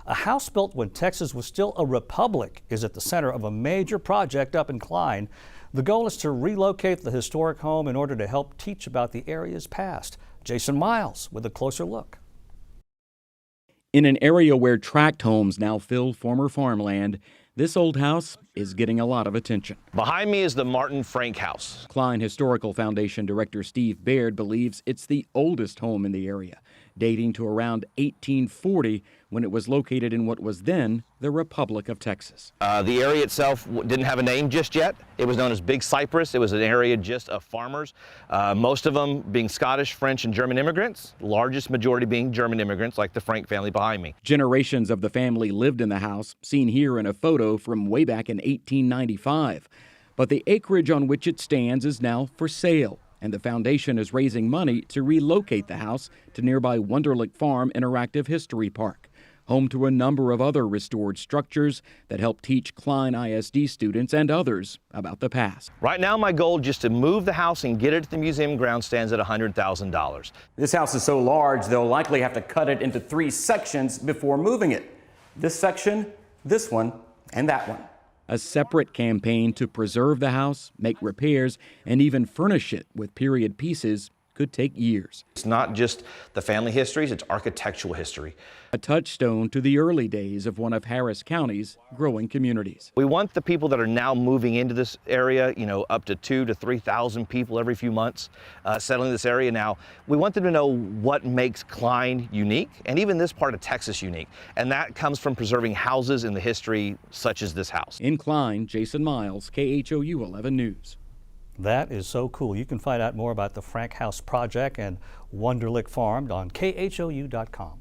A house built when Texas was still a republic is at the center of a major project up in Klein. The goal is to relocate the historic home in order to help teach about the area's past. Jason Miles with a closer look. In an area where tract homes now fill former farmland, this old house is getting a lot of attention. Behind me is the Martin Frank House. Klein Historical Foundation Director Steve Baird believes it's the oldest home in the area, dating to around 1840 when it was located in what was then the Republic of Texas. The area itself didn't have a name just yet. It was known as Big Cypress. It was an area just of farmers, most of them being Scottish, French, and German immigrants, largest majority being German immigrants like the Frank family behind me. Generations of the family lived in the house, seen here in a photo from way back in 1895. But the acreage on which it stands is now for sale, and the foundation is raising money to relocate the house to nearby Wunderlich Farm Interactive History Park, home to a number of other restored structures that help teach Klein ISD students and others about the past. Right now, my goal is just to move the house and get it to the museum ground stands at $100,000. This house is so large, they'll likely have to cut it into 3 sections before moving it. This section, this one, and that one. A separate campaign to preserve the house, make repairs, and even furnish it with period pieces could take years. It's not just the family histories, it's architectural history. A touchstone to the early days of one of Harris County's growing communities. We want the people that are now moving into this area, up to 2,000 to 3,000 people every few months settling this area now. We want them to know what makes Klein unique, and even this part of Texas unique. And that comes from preserving houses in the history such as this house. In Klein, Jason Miles, KHOU 11 News. That is so cool. You can find out more about the Frank House Project and Wunderlich Farm on khou.com.